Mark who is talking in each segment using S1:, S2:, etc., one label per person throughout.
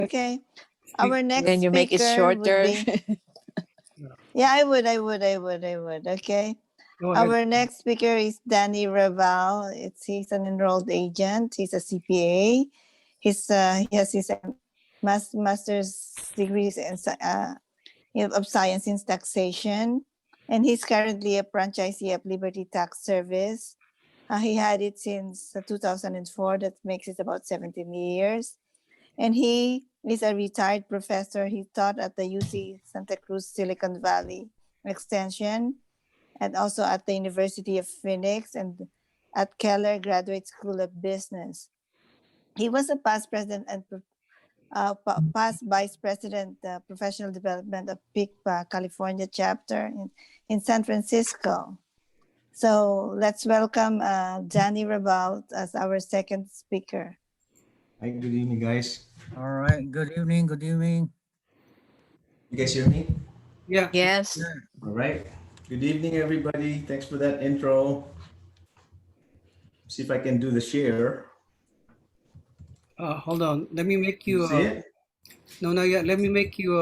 S1: Okay. Our next
S2: Can you make it
S1: speaker
S2: shorter?
S1: would be, yeah, I would. Okay. Our next speaker is Danny Raval. He's an enrolled agent. He's a CPA. He has his master's degrees of science in taxation, and he's currently a franchisee of Liberty Tax Service. He had it since 2004. That makes it about 17 years. And he is a retired professor. He taught at the UC Santa Cruz Silicon Valley Extension, and also at the University of Phoenix and at Keller Graduate School of Business. He was a past president and past vice president, professional development of PICPA California chapter in San Francisco. So let's welcome Danny Raval as our second speaker.
S3: Hi, good evening, guys.
S4: All right. Good evening. Good evening.
S3: You guys hear me?
S5: Yeah.
S2: Yes.
S3: All right. Good evening, everybody. Thanks for that intro. See if I can do the share.
S5: Hold on. Let me make you.
S3: See it?
S5: No, not yet. Let me make you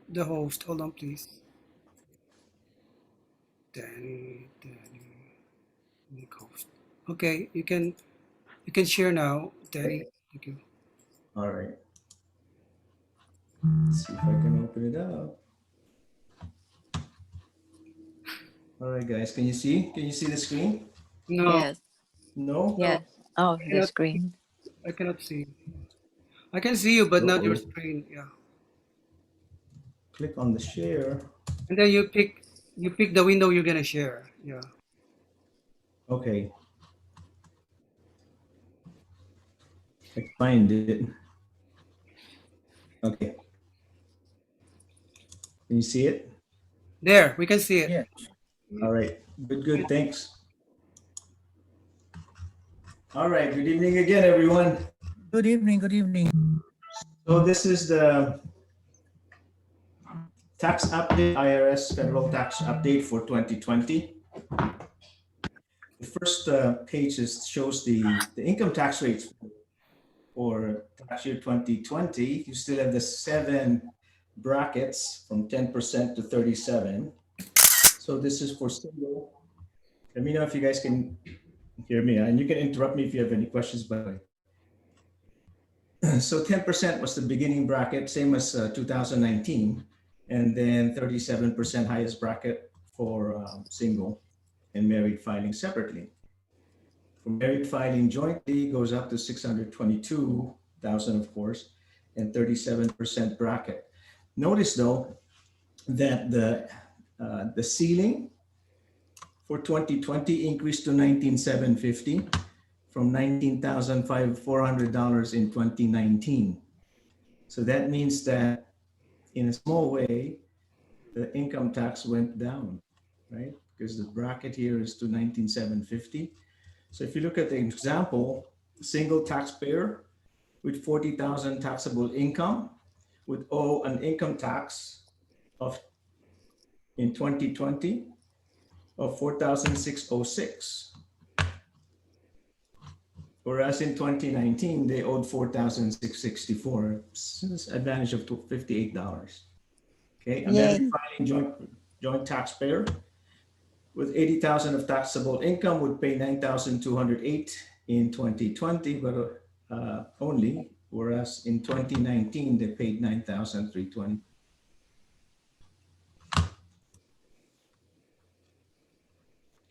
S5: the host. Hold on, please. Danny, make host. Okay, you can share now, Danny. Thank you.
S3: All right. Let's see if I can open it up. All right, guys. Can you see? Can you see the screen?
S5: No.
S2: Yes.
S3: No?
S2: Yes. Oh, the screen.
S5: I cannot see. I can see you, but not your screen. Yeah.
S3: Click on the share.
S5: And then you pick the window you're gonna share. Yeah.
S3: Okay. I find it. Okay. Can you see it?
S5: There, we can see it.
S4: Yeah.
S3: All right. Good. Thanks. All right. Good evening again, everyone.
S4: Good evening. Good evening.
S3: So this is the tax update, IRS Federal Tax Update for 2020. The first page shows the income tax rates for tax year 2020. You still have the 7 brackets from 10% to 37. So this is for single. Let me know if you guys can hear me, and you can interrupt me if you have any questions, by the way. So 10% was the beginning bracket, same as 2019, and then 37% highest bracket for single and married filing separately. For married filing jointly goes up to 622,000, of course, and 37% bracket. Notice though that the ceiling for 2020 increased to $19,750 from $19,400 in 2019. So that means that in a small way, the income tax went down, right? Because the bracket here is to $19,750. So if you look at the example, single taxpayer with 40,000 taxable income would owe an income tax of, in 2020, of $4,606. Whereas in 2019, they owed $4,664. It's an advantage of $58. Okay, and then filing joint taxpayer with 80,000 of taxable income would pay $9,208 in 2020, but only, whereas in 2019, they paid $9,320.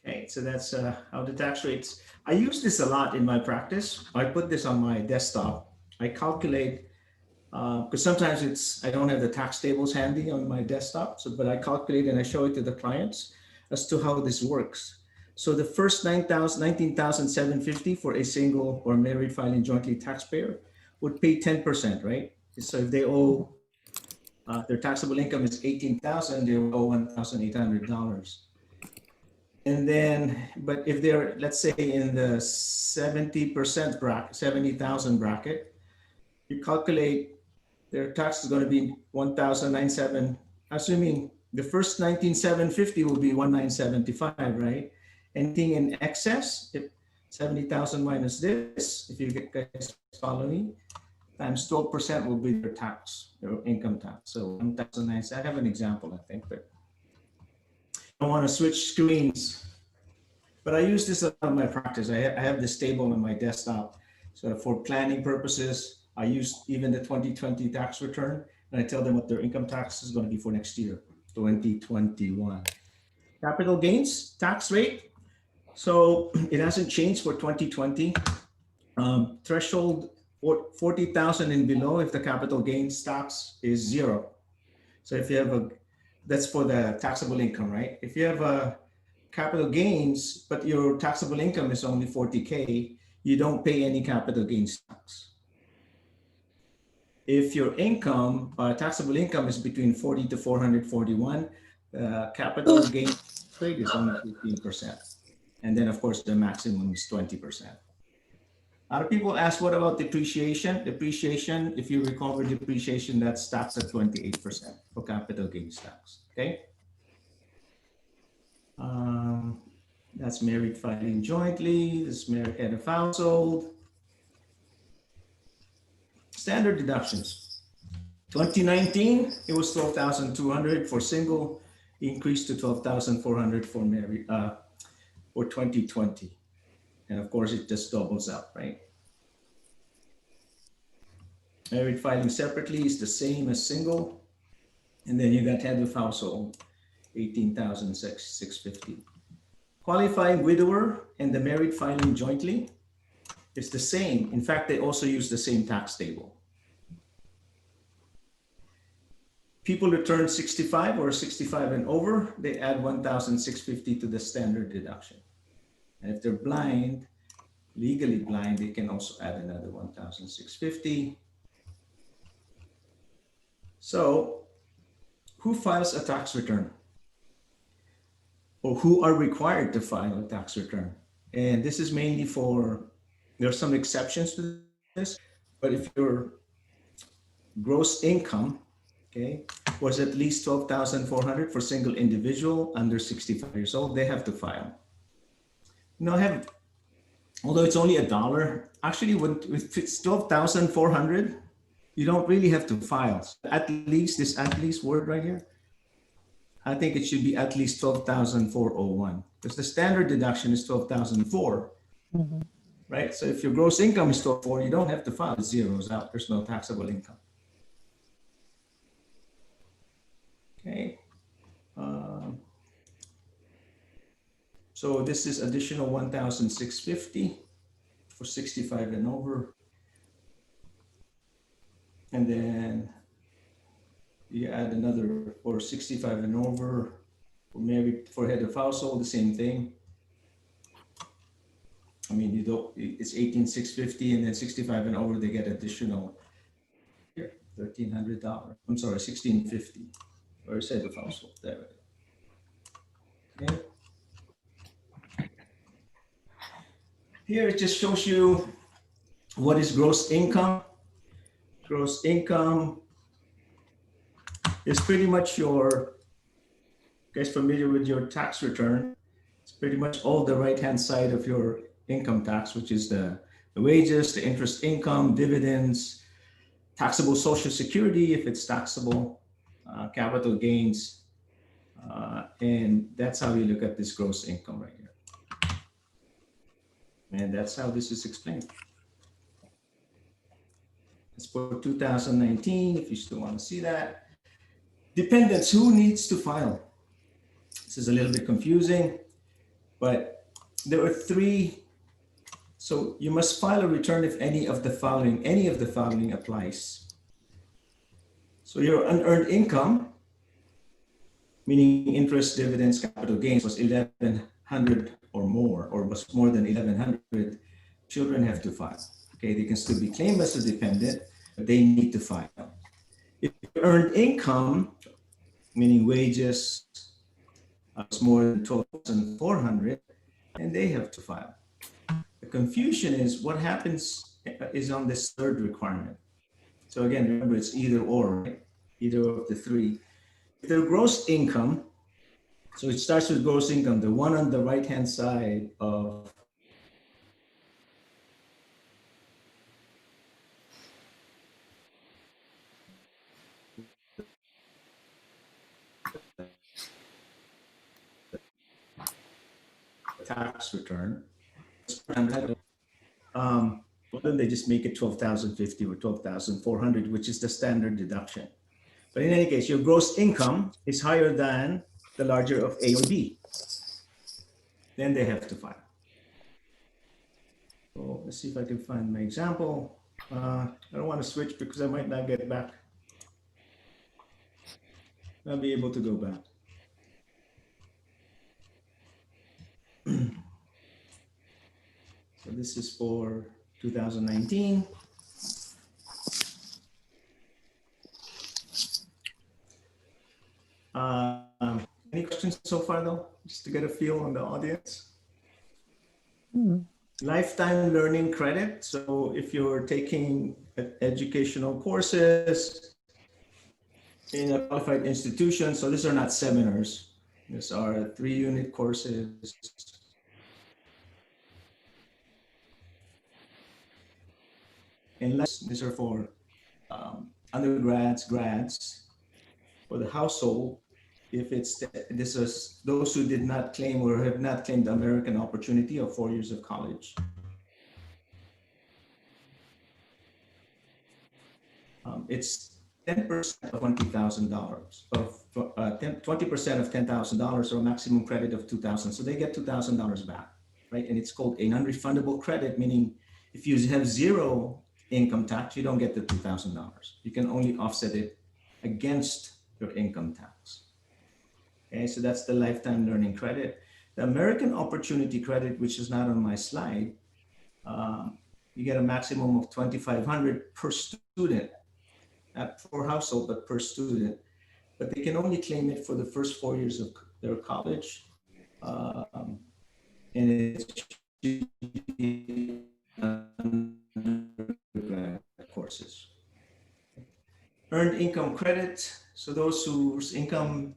S3: Okay, so that's how the tax rates. I use this a lot in my practice. I put this on my desktop. I calculate, because sometimes I don't have the tax tables handy on my desktop, but I calculate and I show it to the clients as to how this works. So the first $19,750 for a single or married filing jointly taxpayer would pay 10%, right? So if they owe, their taxable income is $18,000, they will owe $1,800. And then, but if they're, let's say in the 70% bracket, 70,000 bracket, you calculate their tax is going to be $1,907, assuming the first $19,750 will be $1,975, right? Anything in excess, if 70,000 minus this, if you guys follow me, times 12% will be their tax, their income tax. So 1,009. I have an example, I think, but I want to switch screens. But I use this in my practice. I have this table on my desktop. So for planning purposes, I use even the 2020 tax return, and I tell them what their income tax is going to be for next year, 2021. Capital gains tax rate. So it hasn't changed for 2020. Threshold 40,000 and below, if the capital gains tax is 0. So if you have that's for the taxable income, right? If you have a capital gains, but your taxable income is only 40K, you don't pay any capital gains tax. If your income, taxable income is between 40 to 441, capital gain rate is only 15%. And then of course the maximum is 20%. A lot of people ask, what about depreciation? Depreciation, if you recover depreciation, that's taxed at 28% for capital gains tax, okay? That's married filing jointly, this married head of household. Standard deductions. 2019, it was 12,200 for single, increased to 12,400 for married, for 2020. And of course, it just doubles up, right? Married filing separately is the same as single. And then you got head of household, 18,650. Qualifying widower and the married filing jointly is the same. In fact, they also use the same tax table. People who turn 65 or 65 and over, they add 1,650 to the standard deduction. And if they're blind, legally blind, they can also add another 1,650. So who files a tax return? Or who are required to file a tax return? And this is mainly for, there are some exceptions to this, but if your gross income, okay, was at least 12,400 for single individual under 65 years old, they have to file. Now although it's only $1, actually if it's 12,400, you don't really have to file. At least, this at least word right here, I think it should be at least 12,401 because the standard deduction is 12,004, right? So if your gross income is 12,400, you don't have to file. It zeros out. There's no taxable income. Okay. So this is additional 1,650 for 65 and over. And then you add another for 65 and over, for married, for head of household, the same thing. I mean, you don't, it's 18,650 and then 65 and over, they get additional here, $1,300. I'm sorry, 1650. Where's head of household? There it is. Okay. Here it just shows you what is gross income. Gross income is pretty much your, you guys familiar with your tax return? It's pretty much all the right-hand side of your income tax, which is the wages, the interest income, dividends, taxable Social Security, if it's taxable, capital gains. And that's how you look at this gross income right here. And that's how this is explained. It's for 2019, if you still want to see that. Dependents, who needs to file? This is a little bit confusing, but there are 3. So you must file a return if any of the following applies. So your unearned income, meaning interest, dividends, capital gains, was 1,100 or more, or was more than 1,100, children have to file. Okay, they can still be claimed as a dependent, but they need to file. If earned income, meaning wages, is more than 12,400, and they have to file. The confusion is what happens is on this third requirement. So again, remember it's either or, right? Either of the 3. If their gross income, so it starts with gross income, the one on the right-hand side of tax return. Well, then they just make it 12,050 or 12,400, which is the standard deduction. But in any case, your gross income is higher than the larger of A or B. Then they have to file. So let's see if I can find my example. I don't want to switch because I might not get back. I'll be able to go back. So this is for 2019. Any questions so far though, just to get a feel on the audience? Lifetime learning credit. So if you're taking educational courses in a qualified institution, so these are not seminars, these are 3-unit courses. And these are for undergrads, grads, for the household. If it's this is those who did not claim or have not claimed the American opportunity of 4 years of college. It's 10% of $20,000 of 20% of $10,000 or a maximum credit of $2,000. So they get $2,000 back, right? And it's called a non-refundable credit, meaning if you have zero income tax, you don't get the $2,000. You can only offset it against your income tax. Okay, so that's the lifetime learning credit. The American Opportunity Credit, which is not on my slide, you get a maximum of $2,500 per student, not per household, but per student. But they can only claim it for the first 4 years of their college. And it's courses. Earned income credit. So those whose income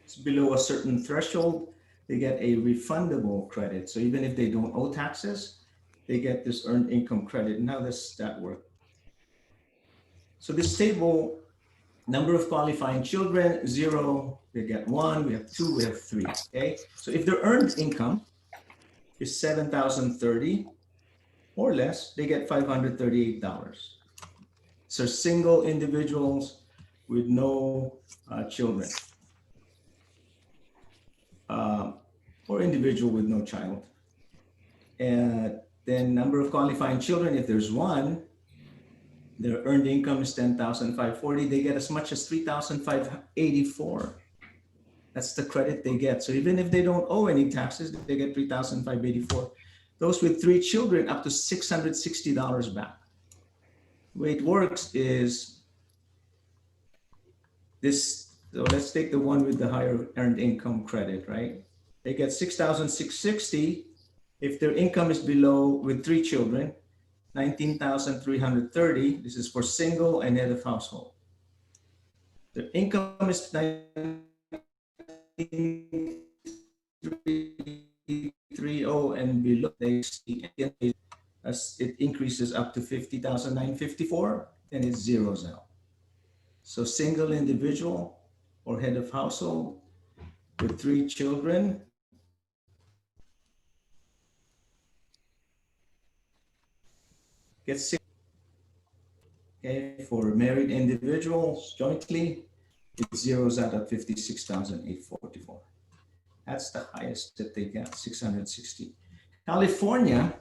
S3: is below a certain threshold, they get a refundable credit. So even if they don't owe taxes, they get this earned income credit. And how does that work? So this table, number of qualifying children, 0, they get 1, we have 2, we have 3, okay? So if their earned income is $7,030 or less, they get $538. So single individuals with no children, or individual with no child. And then number of qualifying children, if there's 1, their earned income is $10,540, they get as much as $3,584. That's the credit they get. So even if they don't owe any taxes, they get $3,584. Those with 3 children, up to $660 back. The way it works is this. So let's take the one with the higher earned income credit, right? They get $6,660 if their income is below, with 3 children, $19,330. This is for single and head of household. The income is $19,330 and below, as it increases up to $50,954, then it zeroes out. So single individual or head of household with 3 children gets 6. Okay, for married individuals jointly, it zeroes out at $56,844. That's the highest that they get, 660. California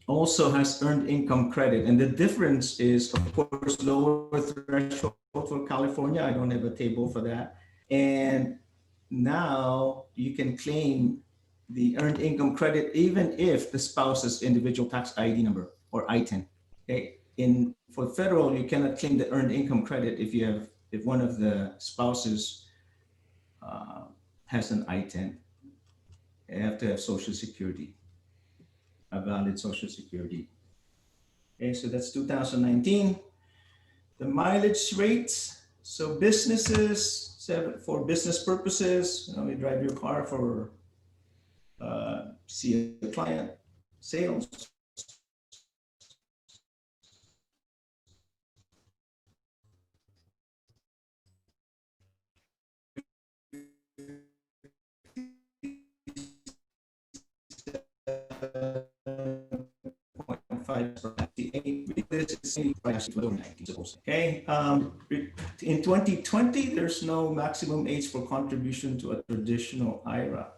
S3: also has earned income credit, and the difference is, of course, lower threshold for California. I don't have a table for that. And now you can claim the earned income credit even if the spouse's individual tax ID number or ITIN. Okay, for federal, you cannot claim the earned income credit if one of the spouses has an ITIN. They have to have Social Security, a valid Social Security. Okay, so that's 2019. The mileage rates. So businesses, for business purposes, you drive your car for see a client, sales. Okay. In 2020, there's no maximum age for contribution to a traditional IRA.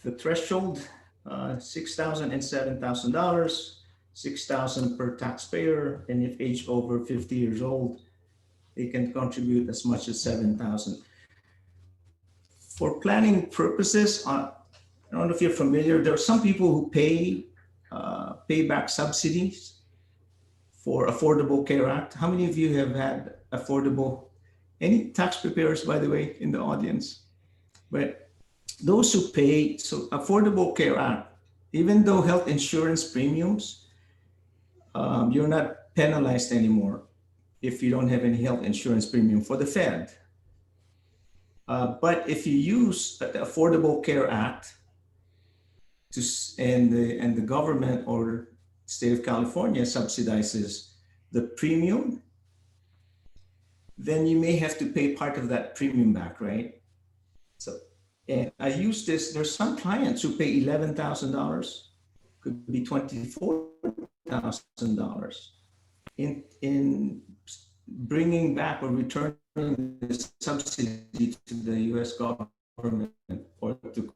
S3: The threshold, $6,000 and $7,000, $6,000 per taxpayer, and if age over 50 years old, they can contribute as much as $7,000. For planning purposes, I don't know if you're familiar, there are some people who pay back subsidies for Affordable Care Act. How many of you have had any tax preparers, by the way, in the audience? But those who pay, so Affordable Care Act, even though health insurance premiums, you're not penalized anymore if you don't have any health insurance premium for the Fed. But if you use the Affordable Care Act and the government or state of California subsidizes the premium, then you may have to pay part of that premium back, right? So, and I use this, there's some clients who pay $11,000, could be $24,000 in bringing back or returning the subsidy to the US government or to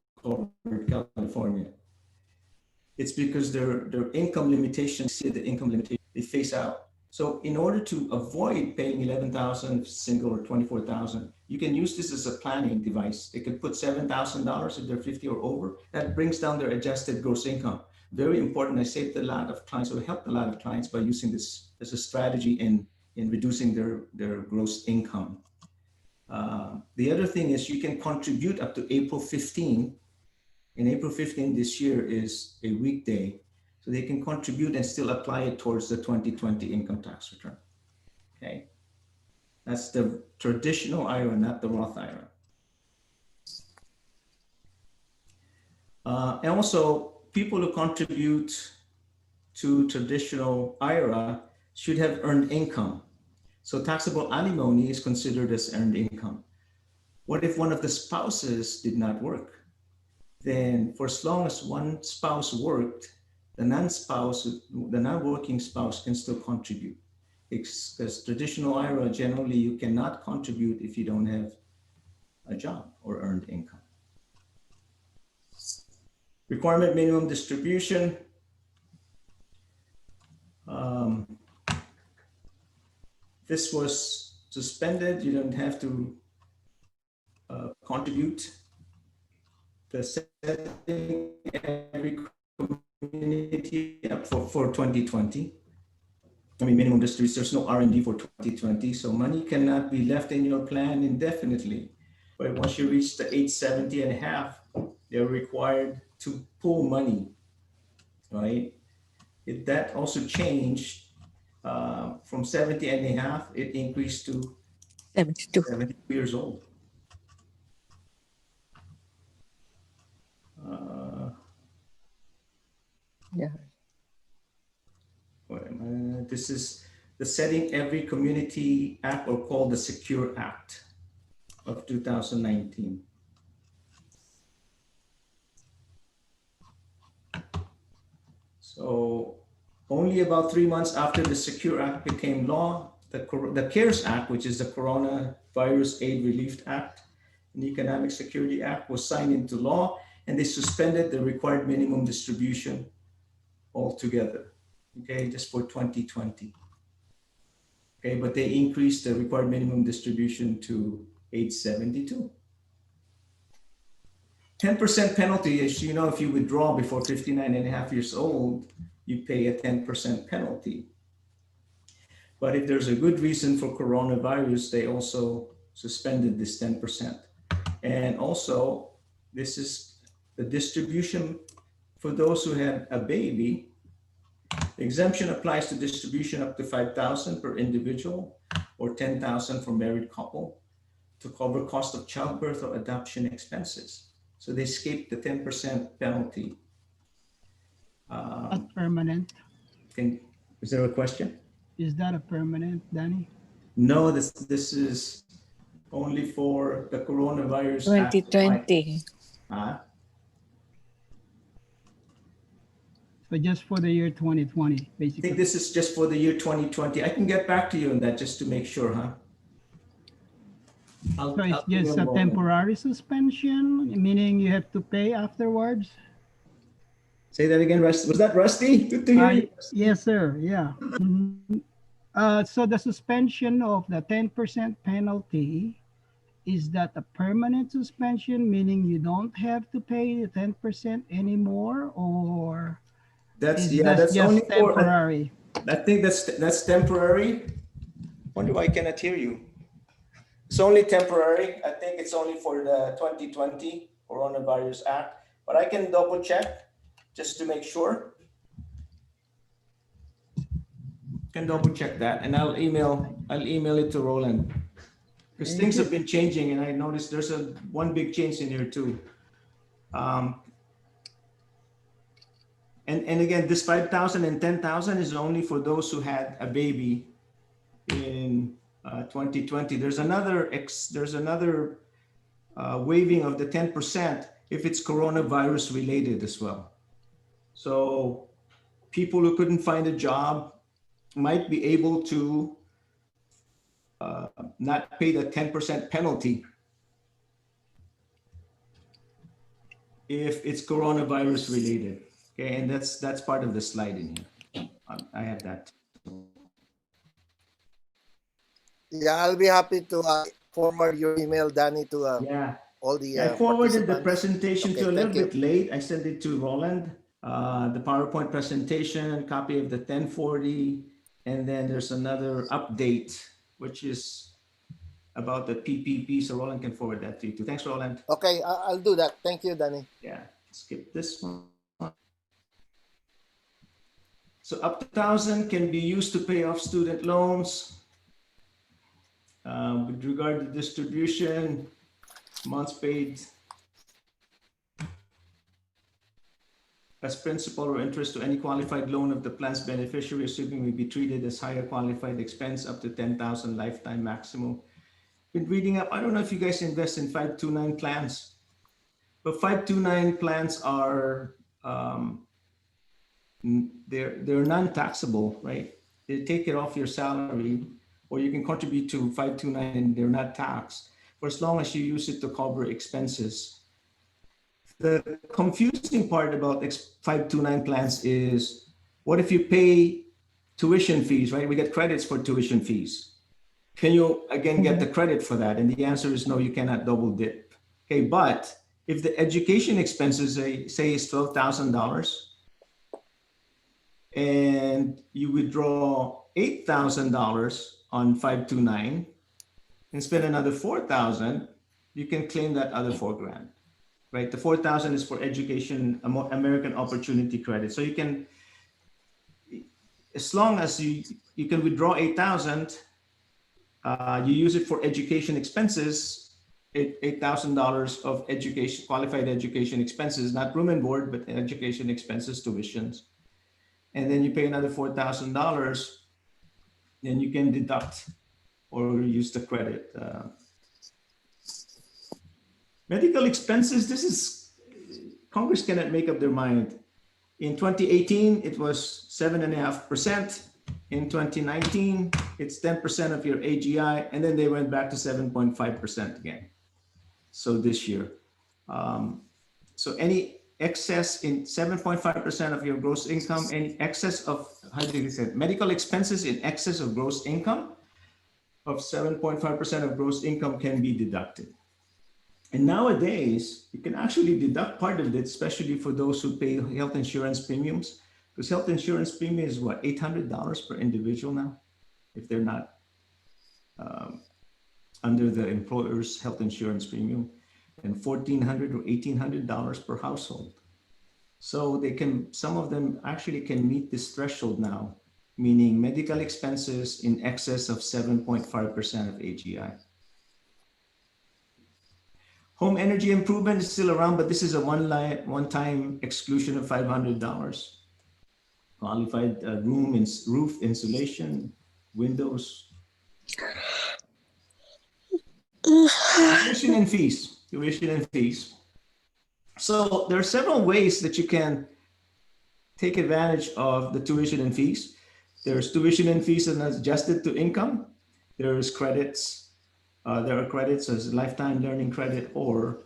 S3: California. It's because their income limitations, the income limitation, they face out. So in order to avoid paying $11,000 single or $24,000, you can use this as a planning device. They could put $7,000 if they're 50 or over. That brings down their adjusted gross income. Very important. I saved a lot of clients, or helped a lot of clients by using this as a strategy in reducing their gross income. The other thing is you can contribute up to April 15. And April 15 this year is a weekday. So they can contribute and still apply it towards the 2020 income tax return. Okay. That's the traditional IRA, not the Roth IRA. And also, people who contribute to traditional IRA should have earned income. So taxable alimony is considered as earned income. What if one of the spouses did not work? Then for as long as one spouse worked, the non-working spouse can still contribute. Because traditional IRA, generally you cannot contribute if you don't have a job or earned income. Requirement minimum distribution. This was suspended. You don't have to contribute. The setting every community up for 2020. I mean, minimum distribution, there's no R&D for 2020, so money cannot be left in your plan indefinitely. But once you reach the 870 and a half, they're required to pull money, right? That also changed from 70 and a half, it increased to
S2: 72
S3: years old.
S2: Yeah.
S3: This is the Setting Every Community Act, or called the Secure Act of 2019. So only about 3 months after the Secure Act became law, the CARES Act, which is the Coronavirus Aid Relief Act and Economic Security Act, was signed into law, and they suspended the required minimum distribution altogether, okay, just for 2020. Okay, but they increased the required minimum distribution to 872. 10% penalty, as you know, if you withdraw before 59 and a half years old, you pay a 10% penalty. But if there's a good reason for coronavirus, they also suspended this 10%. And also, this is the distribution for those who had a baby. The exemption applies to distribution up to $5,000 per individual or $10,000 for married couple to cover cost of childbirth or adoption expenses. So they escaped the 10% penalty.
S6: Not permanent.
S3: Is there a question?
S6: Is that a permanent, Danny?
S3: No, this is only for the coronavirus.
S2: 2020.
S6: So just for the year 2020,
S3: I think
S6: basically.
S3: this is just for the year 2020. I can get back to you on that just to make sure, huh?
S6: So it's
S3: I'll email
S6: just a
S3: Roland.
S6: temporary suspension, meaning you have to pay afterwards?
S3: Say that again, Rusty. Was that Rusty? Good to hear you, Rusty.
S6: Yes, sir. Yeah. Mhm. So the suspension of the 10% penalty, is that a permanent suspension, meaning you don't have to pay the 10% anymore, or
S3: That's
S6: is
S3: yeah.
S6: that
S3: That's only
S6: just
S3: for.
S6: temporary?
S3: I think that's temporary. Wonder why I cannot hear you. It's only temporary. I think it's only for the 2020 Coronavirus Act, but I can double check just to make sure. Can double check that, and I'll email it to Roland because
S6: Thank
S3: things
S6: you.
S3: have been changing, and I noticed there's one big change in here too. And again, this 5,000 and 10,000 is only for those who had a baby in 2020. There's another waiving of the 10% if it's coronavirus related as well. So people who couldn't find a job might be able to not pay the 10% penalty if it's coronavirus related. Okay, and that's part of the slide in here. I have that.
S7: Yeah, I'll be happy to forward your email, Danny, to
S3: Yeah.
S7: all the
S3: I forwarded the
S7: participants.
S3: presentation
S7: Okay,
S3: to a little
S7: thank you.
S3: bit late. I sent it to Roland, the PowerPoint presentation, copy of the 1040, and then there's another update, which is about the PPP. So Roland can forward that to you too. Thanks, Roland.
S7: Okay, I'll do that. Thank you, Danny.
S3: Yeah, skip this one. So up to 1,000 can be used to pay off student loans. With regard to distribution, amounts paid as principal or interest to any qualified loan of the plan's beneficiary assuming may be treated as higher qualified expense up to 10,000 lifetime maximum. Been reading up, I don't know if you guys invest in 529 plans, but 529 plans are, they're non-taxable, right? They take it off your salary, or you can contribute to 529 and they're not taxed for as long as you use it to cover expenses. The confusing part about 529 plans is, what if you pay tuition fees, right? We get credits for tuition fees. Can you again get the credit for that? And the answer is no, you cannot double dip. Okay, but if the education expenses, say is $12,000, and you withdraw $8,000 on 529 and spend another 4,000, you can claim that other $4,000. Right, the 4,000 is for education, American Opportunity Credit. So you can, as long as you can withdraw 8,000, you use it for education expenses, $8,000 of education, qualified education expenses, not room and board, but education expenses, tuitions. And then you pay another $4,000, then you can deduct or use the credit. Medical expenses, this is, Congress cannot make up their mind. In 2018, it was 7.5%. In 2019, it's 10% of your AGI, and then they went back to 7.5% again. So this year. So any excess in 7.5% of your gross income, any excess of, how do you say it? Medical expenses in excess of gross income of 7.5% of gross income can be deducted. And nowadays, you can actually deduct part of it, especially for those who pay health insurance premiums, because health insurance premium is what, $800 per individual now, if they're not under the employer's health insurance premium, and $1,400 or $1,800 per household. So they can, some of them actually can meet this threshold now, meaning medical expenses in excess of 7.5% of AGI. Home energy improvement is still around, but this is a one-time exclusion of $500. Qualified room, roof insulation, windows. Tuition and fees. So there are several ways that you can take advantage of the tuition and fees. There's tuition and fees and adjusted to income. There's credits. There are credits as lifetime learning credit or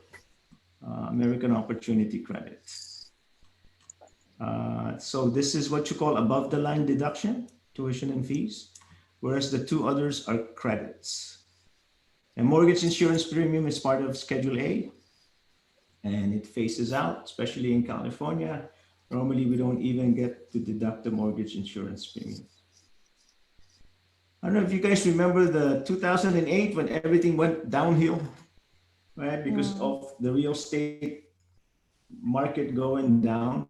S3: American Opportunity Credit. So this is what you call above the line deduction, tuition and fees, whereas the two others are credits. And mortgage insurance premium is part of Schedule A, and it phases out, especially in California. Normally, we don't even get to deduct the mortgage insurance premium. I don't know if you guys remember the 2008 when everything went downhill, right? Because of the real estate market going down.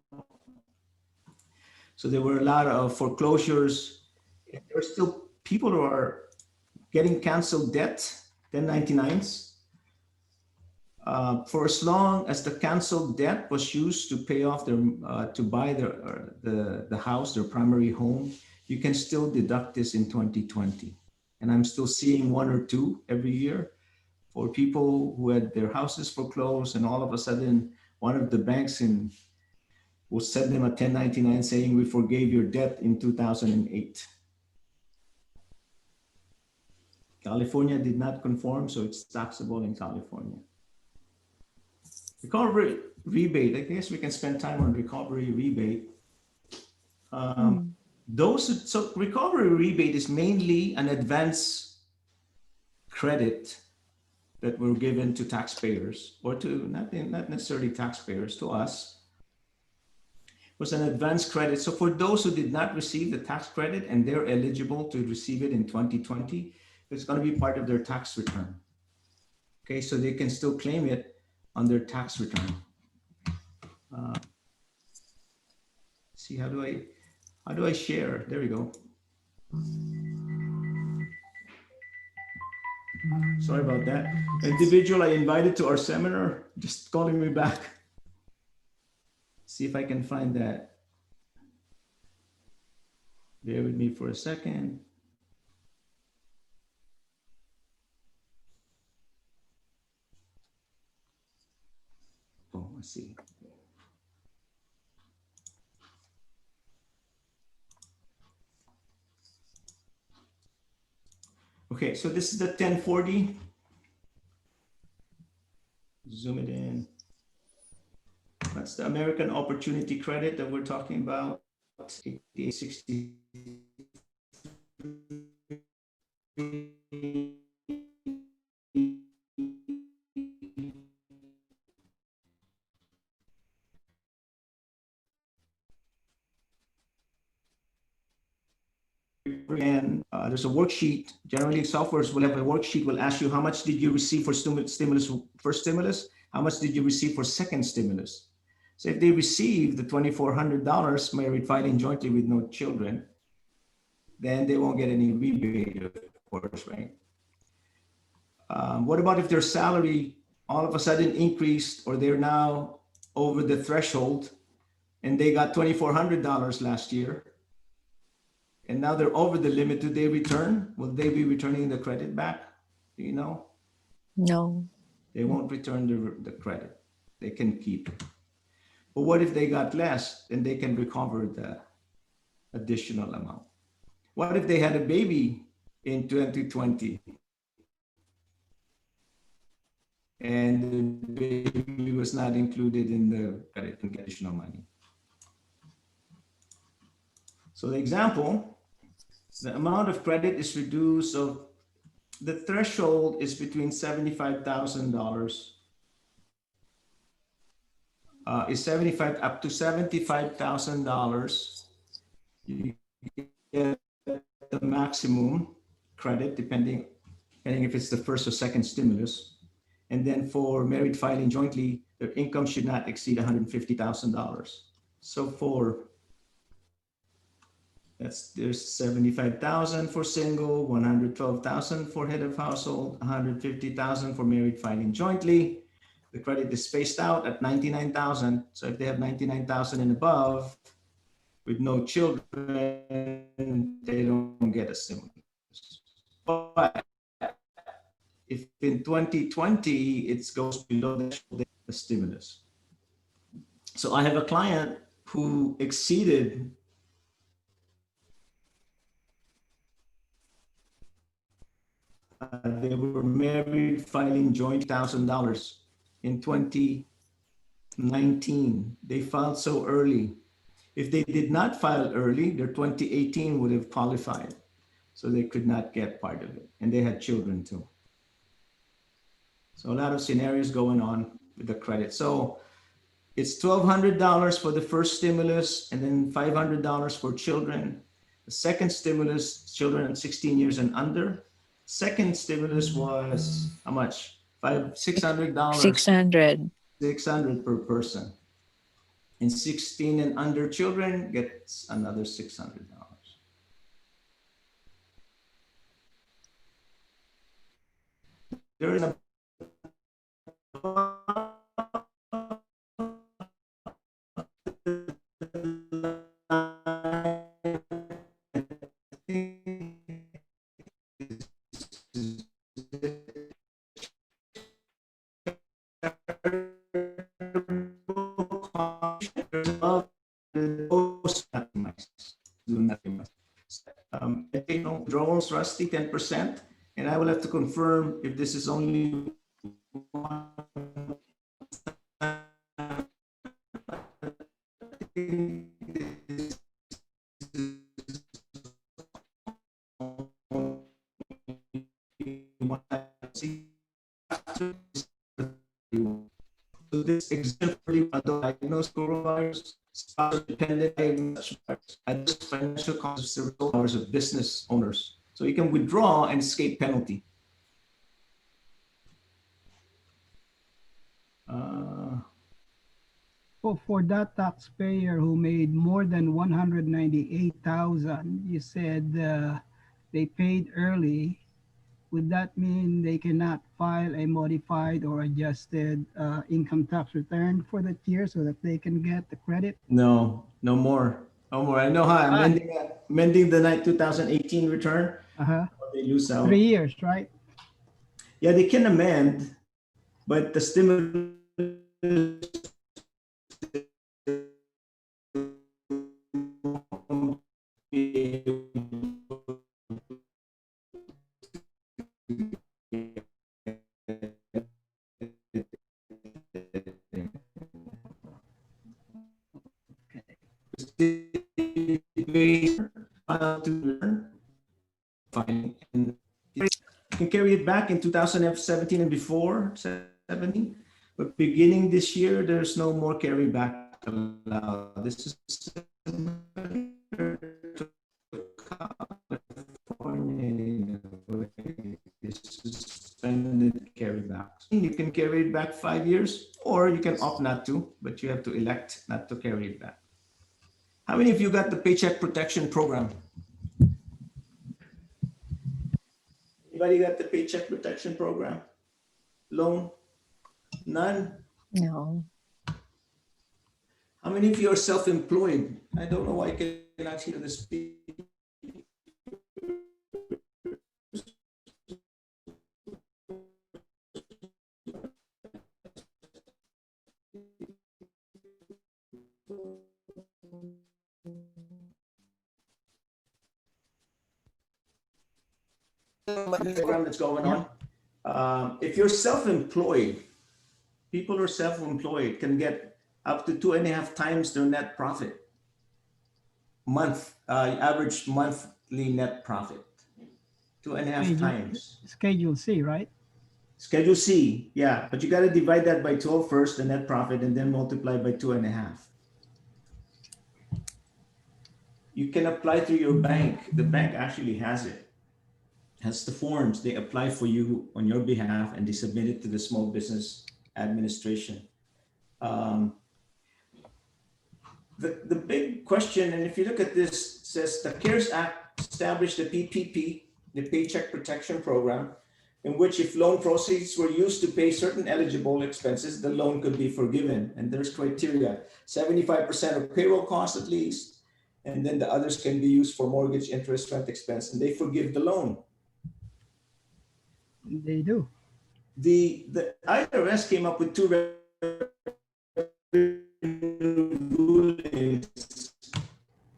S3: So there were a lot of foreclosures. There are still people who are getting canceled debt, 1099s. For as long as the canceled debt was used to pay off their, to buy the house, their primary home, you can still deduct this in 2020. And I'm still seeing one or two every year for people who had their houses foreclosed, and all of a sudden, one of the banks will send them a 1099 saying, we forgave your debt in 2008. California did not conform, so it's taxable in California. Recovery rebate, I guess we can spend time on recovery rebate. So recovery rebate is mainly an advance credit that were given to taxpayers, or to not necessarily taxpayers, to us. It was an advance credit. So for those who did not receive the tax credit and they're eligible to receive it in 2020, it's going to be part of their tax return. Okay, so they can still claim it on their tax return. See, how do I share? There we go. Sorry about that. Individual I invited to our seminar, just calling me back. See if I can find that. Bear with me for a second. Oh, I see. Okay, so this is the 1040. Zoom it in. That's the American Opportunity Credit that we're talking about. 8860. And there's a worksheet. Generally, softwares will have a worksheet, will ask you how much did you receive for stimulus, first stimulus, how much did you receive for second stimulus. So if they receive the $2,400 married filing jointly with no children, then they won't get any rebate, of course, right? What about if their salary all of a sudden increased, or they're now over the threshold and they got $2,400 last year, and now they're over the limit? Do they return? Will they be returning the credit back? Do you know?
S2: No.
S3: They won't return the credit. They can keep it. But what if they got less? Then they can recover the additional amount. What if they had a baby in 2020 and the baby was not included in the credit and get additional money? So the example, the amount of credit is reduced. So the threshold is between $75,000 is 75 up to $75,000. You get the maximum credit depending if it's the first or second stimulus. And then for married filing jointly, their income should not exceed $150,000. So there's 75,000 for single, 112,000 for head of household, 150,000 for married filing jointly. The credit is spaced out at 99,000. So if they have 99,000 and above with no children, they don't get a stimulus. But if in 2020 it goes below the stimulus. So I have a client who exceeded they were married filing joint $1,000 in 2019. They filed so early. If they did not file early, their 2018 would have qualified. So they could not get part of it. And they had children too. So a lot of scenarios going on with the credit. So it's $1,200 for the first stimulus and then $500 for children. The second stimulus, children 16 years and under. Second stimulus was how much? $600.
S2: 600.
S3: 600 per person. And 16 and under children gets another $600. There is a drones, Rusty, 10%. And I will have to confirm if this is only so this exemplary diagnosed coronavirus, dependent financial costs of business owners. So you can withdraw and escape penalty.
S6: For that taxpayer who made more than 198,000, you said they paid early. Would that mean they cannot file a modified or adjusted income tax return for that year so that they can get the credit?
S3: No, no more. No more. I know how I'm amending the 2018 return. They lose out.
S6: 3 years, right?
S3: Yeah, they can amend, but the stimulus fine. And you can carry it back in 2017 and before 17, but beginning this year, there's no more carry back allowed. This is suspended carry back. You can carry it back 5 years, or you can opt not to, but you have to elect not to carry it back. How many of you got the Paycheck Protection Program? Anybody got the Paycheck Protection Program? Loan? None?
S2: No.
S3: How many of you are self-employed? I don't know why I cannot hear the speech. Program that's going on. If you're self-employed, people who are self-employed can get up to 2.5 times their net profit. Average monthly net profit. 2.5 times.
S6: Schedule C, right?
S3: Schedule C, yeah, but you got to divide that by 12 first, the net profit, and then multiply by 2.5. You can apply through your bank. The bank actually has it. Has the forms. They apply for you on your behalf, and they submit it to the Small Business Administration. The big question, and if you look at this, says the CARES Act established the PPP, the Paycheck Protection Program, in which if loan proceeds were used to pay certain eligible expenses, the loan could be forgiven. And there's criteria, 75% of payroll costs at least, and then the others can be used for mortgage, interest, rent expense, and they forgive the loan.
S6: They do.
S3: The IRS came up with 2 rulings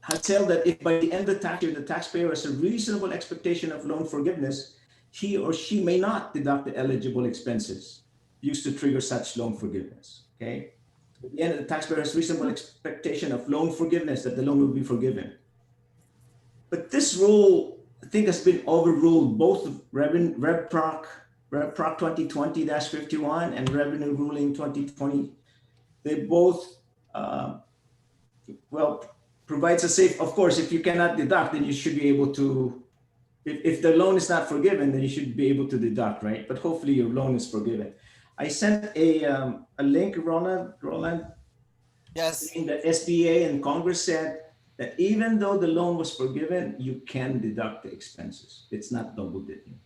S3: has held that if by the end of the tax year the taxpayer has a reasonable expectation of loan forgiveness, he or she may not deduct the eligible expenses used to trigger such loan forgiveness. Okay. At the end, the taxpayer has reasonable expectation of loan forgiveness, that the loan will be forgiven. But this rule, I think, has been overruled. Both RevProc 2020-51 and Revenue Ruling 2020, they both, provides a safe, of course, if you cannot deduct, then you should be able to, if the loan is not forgiven, then you should be able to deduct, right? But hopefully your loan is forgiven. I sent a link, Roland,
S7: Yes.
S3: saying that SBA and Congress said that even though the loan was forgiven, you can deduct the expenses. It's not double dipping.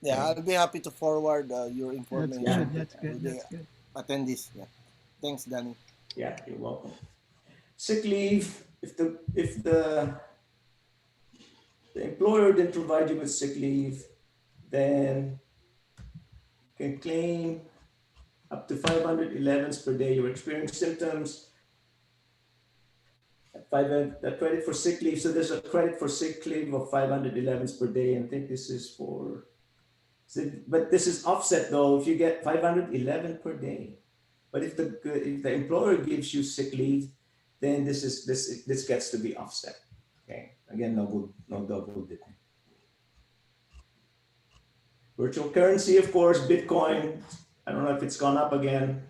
S7: Yeah, I'll be happy to forward your
S6: That's
S7: information.
S6: good. That's
S7: to
S6: good.
S7: the
S6: That's good.
S7: attendees. Yeah. Thanks, Danny.
S3: Yeah, you're welcome. Sick leave, if the employer didn't provide you with sick leave, then you can claim up to 511s per day. You're experiencing symptoms. The credit for sick leave. So there's a credit for sick leave of 511s per day. And I think this is for, but this is offset though, if you get 511 per day. But if the employer gives you sick leave, then this gets to be offset. Okay. Again, no double dipping. Virtual currency, of course, Bitcoin. I don't know if it's gone up again.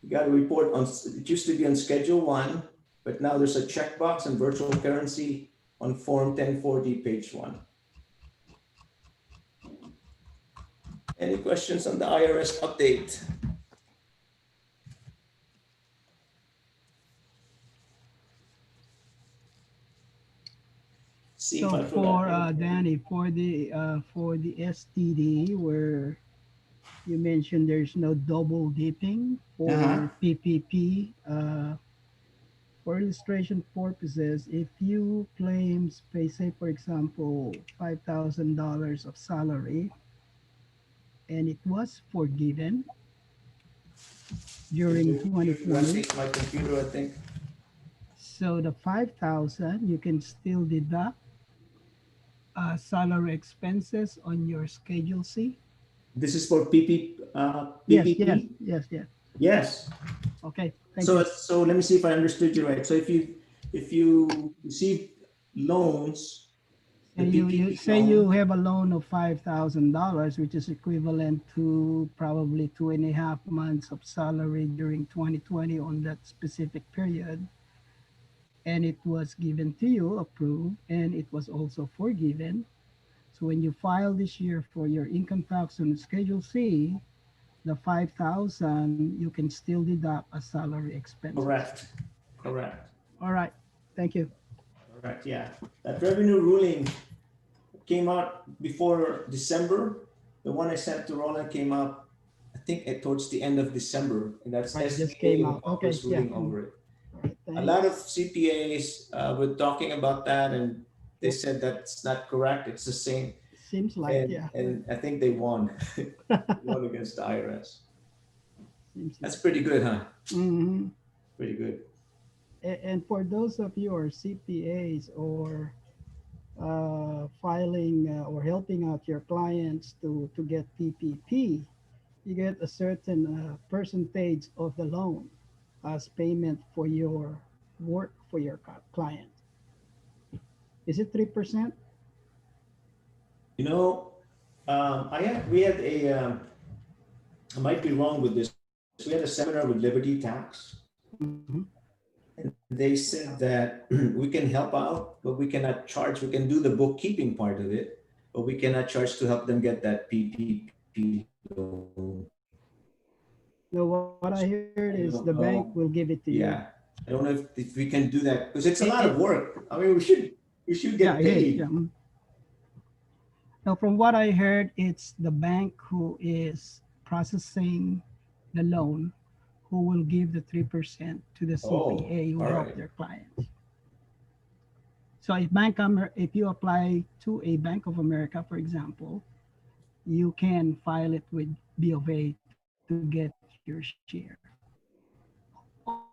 S3: You got to report on, it used to be on Schedule 1, but now there's a checkbox on virtual currency on Form 1040, page 1. Any questions on the IRS update? See if I
S6: So
S3: forgot
S6: for
S3: anything.
S6: Danny, for the STD, where you mentioned there's no double dipping for PPP. For illustration purposes, if you claim, say for example, $5,000 of salary, and it was forgiven during
S3: One
S6: 2020,
S3: my computer, I think.
S6: so the 5,000 you can still deduct salary expenses on your Schedule C.
S3: This is for PPP.
S6: Yes.
S3: Yes.
S6: Okay, thank
S3: So
S6: you.
S3: so let me see if I understood you right. So if you receive loans, the
S6: And you
S3: PPP
S6: say
S3: loan,
S6: you have a loan of $5,000, which is equivalent to probably 2.5 months of salary during 2020 on that specific period. And it was given to you, approved, and it was also forgiven. So when you file this year for your income tax on Schedule C, the 5,000 you can still deduct as salary expenses.
S3: correct.
S6: All right, thank you.
S3: Correct, yeah. That revenue ruling came out before December. The one I sent to Roland came out, I think, towards the end of December, and that's
S6: Right, just
S3: SBA
S6: came
S3: and
S6: out. Okay,
S3: Congress
S6: yeah.
S3: ruling over it.
S6: All right,
S3: A lot of
S6: thanks.
S3: CPAs were talking about that, and they said that's not correct. It's the same,
S6: Seems like, yeah.
S3: and I think they won. Won against the IRS.
S6: Seems
S3: That's
S6: like.
S3: pretty good, huh?
S6: Mm-hmm.
S3: Pretty good.
S6: And for those of you who are CPAs or filing or helping out your clients to get PPP, you get a certain percentage of the loan as payment for your work for your client. Is it 3%?
S3: You know, we had I might be wrong with this. We had a seminar with Liberty Tax,
S6: Mm-hmm.
S3: and they said that we can help out, but we cannot charge. We can do the bookkeeping part of it, but we cannot charge to help them get that PPP loan.
S6: No, what I heard
S3: I
S6: is
S3: don't
S6: the bank
S3: know.
S6: will give it to you.
S3: Yeah, I don't know if we can do that because it's a lot
S6: It,
S3: of work. I mean, we should
S6: yeah,
S3: get
S6: it is. Yeah.
S3: paid.
S6: Now, from what I heard, it's the bank who is processing the loan who will give the 3% to the
S3: Oh,
S6: CPA who
S3: all
S6: help
S3: right.
S6: their clients. So if you apply to a Bank of America, for example, you can file it with B of A to get your share.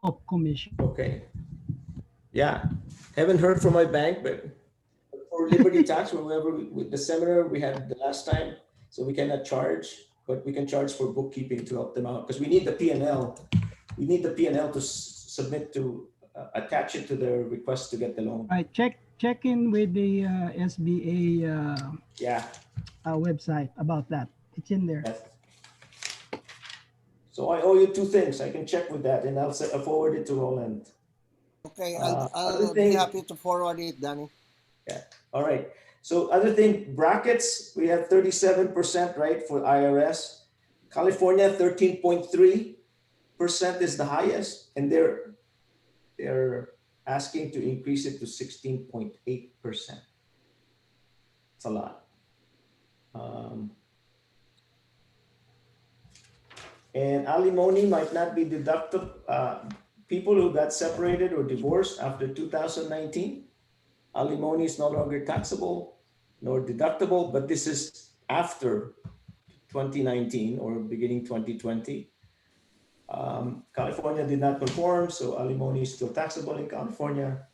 S6: of commission.
S3: Okay. Yeah. Haven't heard from my bank, but for Liberty Tax, whenever with the seminar we had the last time, so we cannot charge, but we can charge for bookkeeping to help them out because we need the P&L. We need the P&L to submit to attach it to their request to get the loan.
S6: Right, check in with the SBA
S3: Yeah.
S6: website about that. It's in there.
S3: That's- So I owe you two things. I can check with that, and I'll forward it to Roland.
S7: Okay,
S3: other
S7: I'll be
S3: thing-
S7: happy to forward it, Danny.
S3: Yeah. All right. So other thing, brackets, we have 37%, right, for IRS. California, 13.3% is the highest, and they're asking to increase it to 16.8%. It's a lot. And alimony might not be deductible. People who got separated or divorced after 2019, alimony is no longer taxable nor deductible, but this is after 2019 or beginning 2020. California did not conform, so alimony is still taxable in California.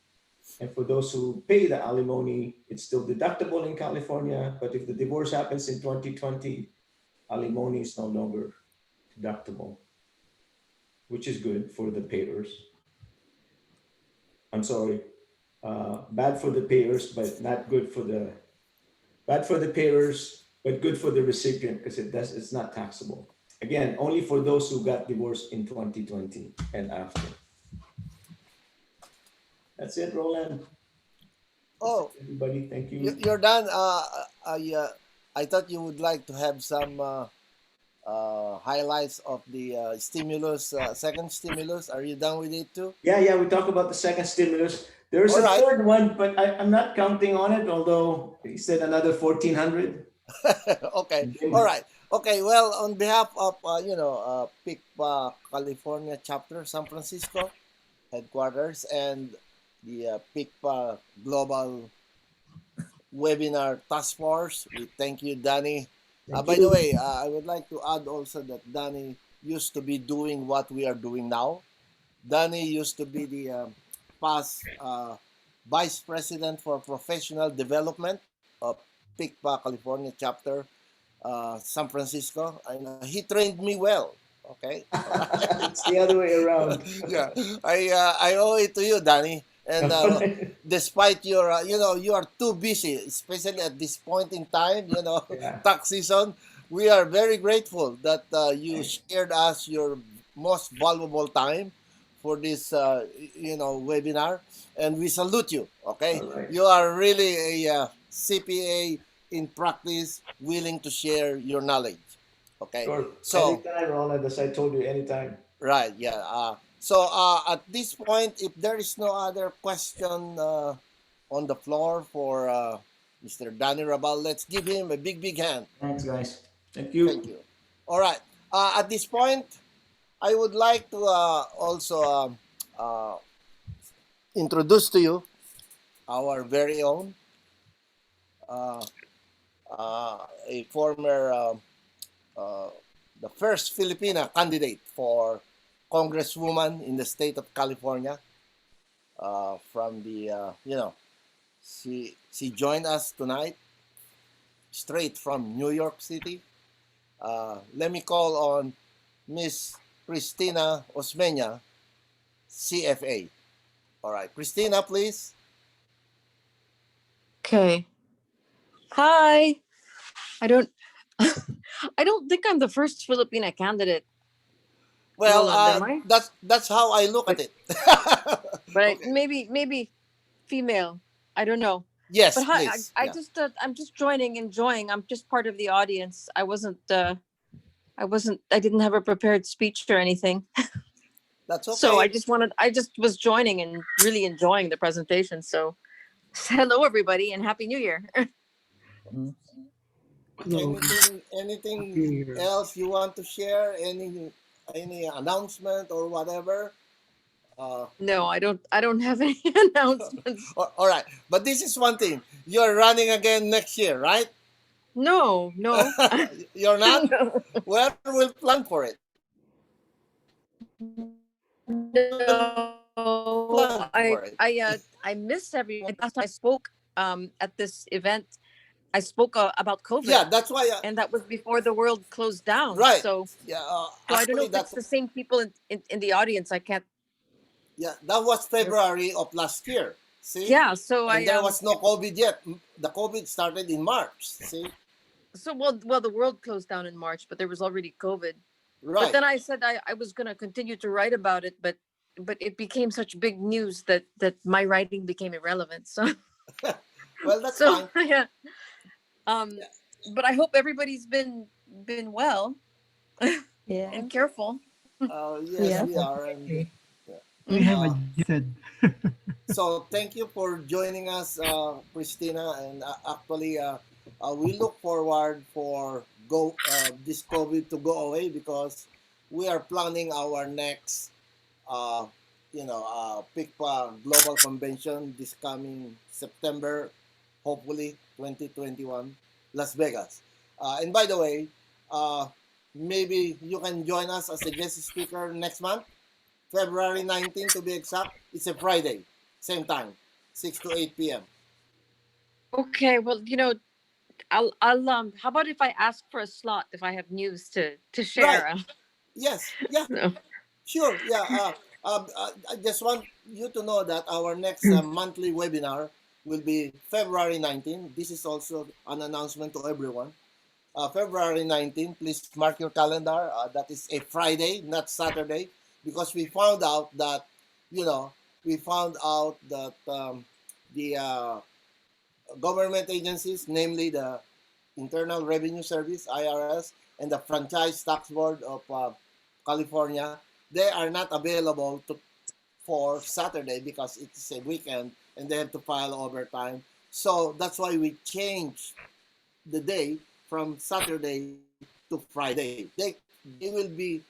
S3: And for those who pay the alimony, it's still deductible in California. But if the divorce happens in 2020, alimony is no longer deductible, which is good for the payers. I'm sorry, bad for the payers, but not good for the, bad for the payers, but good for the recipient because it's not taxable. Again, only for those who got divorced in 2020 and after. That's it, Roland.
S7: Oh,
S3: Everybody, thank you.
S7: you're done. I thought you would like to have some highlights of the stimulus, second stimulus. Are you done with it too?
S3: Yeah, we talk about the second stimulus. There's
S7: All
S3: a
S7: right.
S3: third one, but I'm not counting on it, although he said another 1,400.
S7: Okay. All right. Okay. Well, on behalf of PICPA California Chapter, San Francisco headquarters, and the PICPA Global Webinar Task Force, we thank you, Danny. By the way, I would like to add also that Danny used to be doing what we are doing now. Danny used to be the past Vice President for Professional Development of PICPA California Chapter, San Francisco, and he trained me well. Okay,
S3: It's the other way around.
S7: yeah, I owe it to you, Danny. And despite your, you are too busy, especially at this point in time,
S3: Yeah.
S7: tax season. We are very grateful that you shared us your most valuable time for this, webinar, and we salute you. Okay,
S3: All right.
S7: you are really a CPA in practice, willing to share your knowledge. Okay,
S3: Sure.
S7: so
S3: Anytime, Roland, as I told you, anytime.
S7: right, yeah. So at this point, if there is no other question on the floor for Mr. Danny Raval, let's give him a big hand.
S3: Thanks, guys. Thank you.
S7: Thank you. All right. At this point, I would like to also introduce to you our very own, a former, the first Filipina candidate for Congresswoman in the state of California. From the, she joined us tonight straight from New York City. Let me call on Miss Cristina Osmeña, CFA. All right, Cristina, please.
S2: Okay. Hi. I don't I don't think I'm the first Filipina candidate,
S7: Well,
S2: Roland, am I?
S7: that's how I look at it.
S2: but
S7: Okay.
S2: maybe female. I don't know.
S7: Yes,
S2: But hi,
S7: please.
S2: I
S7: Yeah.
S2: just I'm just enjoying. I'm just part of the audience. I didn't have a prepared speech or anything.
S7: That's okay.
S2: So I just was joining and really enjoying the presentation. So hello everybody and happy new year.
S6: So,
S7: Anything
S6: Happy New Year.
S7: else you want to share? Any announcement or whatever?
S2: No, I don't have any announcements.
S7: All right, but this is one thing. You're running again next year, right?
S2: No.
S7: You're not?
S2: No.
S7: Well, we'll plan for it.
S2: No,
S7: Plan for it.
S2: I miss everyone. Last time I spoke at this event, I spoke about COVID,
S7: Yeah, that's why.
S2: and that was before the world closed down.
S7: Right.
S2: So
S7: Yeah.
S2: so I don't know
S7: Actually,
S2: if it's the same people in the audience. I can't.
S7: yeah, that was February of last year. See.
S2: Yeah. So
S7: And there was no COVID yet. The COVID started in March. See.
S2: So well the world closed down in March, but there was already COVID. But
S7: Right.
S2: then I said I was gonna continue to write about it, but it became such big news that my writing became irrelevant. So
S7: Well, that's
S2: so
S7: fine.
S2: yeah. But I hope everybody's been well
S1: Yeah.
S2: and careful.
S7: Yes,
S1: Yeah.
S7: we are. And
S4: Okay.
S6: We have adjusted.
S7: so thank you for joining us, Christina. And actually, we look forward for this COVID to go away, because we are planning our next, PICPA Global Convention this coming September, hopefully 2021, Las Vegas. And by the way, uh, maybe you can join us as a guest speaker next month. February 19 to be exact. It's a Friday, same time, 6 to 8 p.m.
S2: Okay, well, I'll how about if I ask for a slot if I have news to share?
S7: Right. Yes. Yeah.
S2: No.
S7: Sure. Yeah. I just want you to know that our next monthly webinar will be February 19. This is also an announcement to everyone. February 19, please mark your calendar. That is a Friday, not Saturday, because we found out that, the government agencies, namely the Internal Revenue Service, IRS, and the Franchise Tax Board of California, they are not available for Saturday because it's a weekend and they have to file overtime. So that's why we changed the day from Saturday to Friday. They will be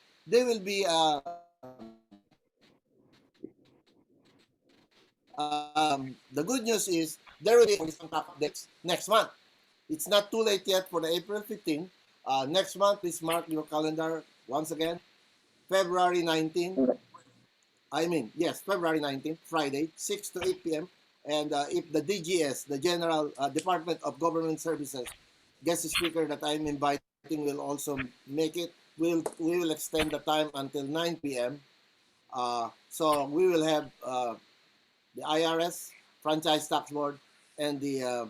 S7: the good news is there will be some updates next month. It's not too late yet for the April 15. Next month, please mark your calendar once again. February 19. Yes, February 19th, Friday, 6 to 8 p.m. And if the DGS, the General Department of Government Services, guest speaker that I'm inviting will also make it, we will extend the time until 9 p.m. So we will have the IRS, Franchise Tax Board, and the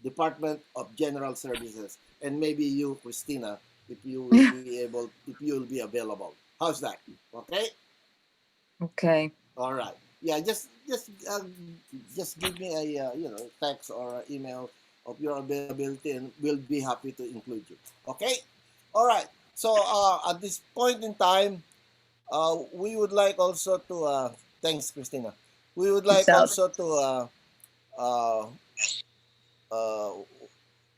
S7: Department of General Services, and maybe you, Christina, if you will be available. How's that? Okay.
S2: Okay.
S7: All right. Yeah. Just give me a text or email of your availability, and we'll be happy to include you. Okay. All right. So at this point in time, we would like also to thanks, Christina. We would like also to uh, uh,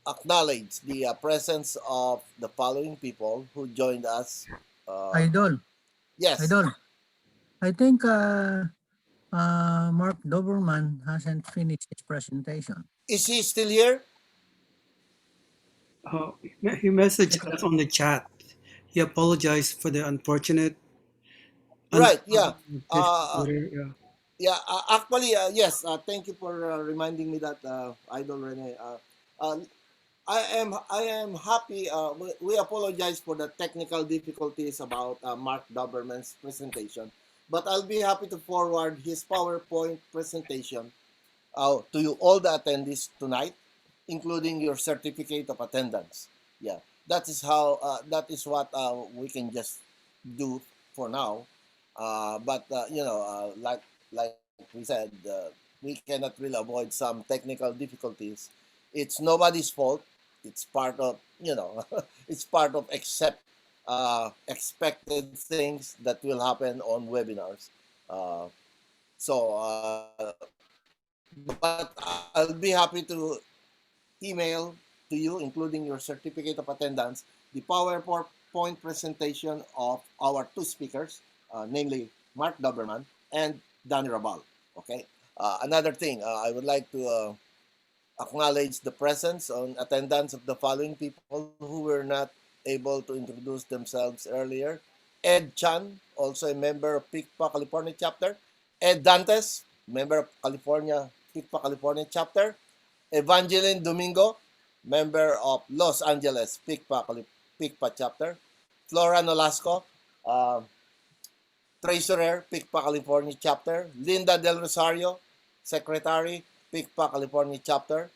S7: acknowledge the presence of the following people who joined us.
S4: Idol.
S7: Yes.
S4: Idol. I think Mark Doberman hasn't finished his presentation.
S7: Is he still here?
S5: He messaged us on the chat. He apologized for the unfortunate.
S7: Right. Yeah.
S5: Yeah.
S7: Yeah. Actually, yes. Thank you for reminding me that, Idol Rene. I am happy. We apologize for the technical difficulties about Mark Doberman's presentation, but I'll be happy to forward his PowerPoint presentation to you, all the attendees tonight, including your certificate of attendance. Yeah, that is how. That is what we can just do for now. But like we said, we cannot really avoid some technical difficulties. It's nobody's fault. It's part of it's part of expected things that will happen on webinars. So, but I'll be happy to email to you, including your certificate of attendance, the PowerPoint presentation of our two speakers, namely Mark Doberman and Danny Raval. Okay. Another thing, I would like to acknowledge the presence and attendance of the following people who were not able to introduce themselves earlier. Ed Chan, also a member of PICPA California Chapter. Ed Dantes, member of PICPA California Chapter. Evangeline Domingo, member of Los Angeles PICPA Chapter. Flora Nolasco, Treasurer, PICPA California Chapter. Linda Del Rosario, Secretary, PICPA California Chapter.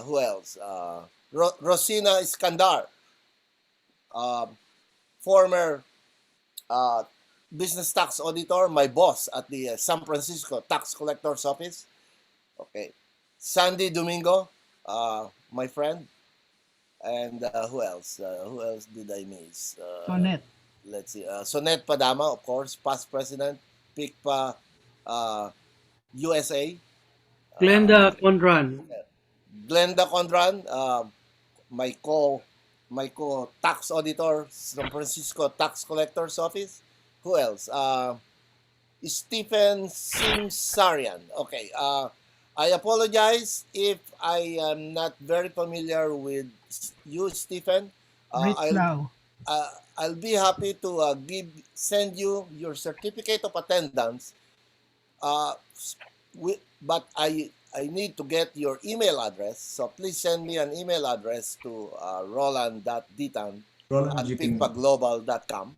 S7: Who else? Rosina Iskandar, former uh, business tax auditor, my boss at the San Francisco Tax Collector's Office. Okay. Sandy Domingo, my friend. And who else? Who else did I miss?
S6: Sonnet.
S7: Let's see. Sonet Padama, of course, past president, PICPA USA.
S5: Glenda Condran.
S7: Glenda Condran, my co tax auditor, San Francisco Tax Collector's Office. Who else? Stephen Simsarian. Okay. I apologize if I am not very familiar with you, Stephen.
S6: Rich Lau.
S7: I'll be happy to send you your certificate of attendance. But I need to get your email address, so please send me an email address to roland.ditan@picpaglobal.com,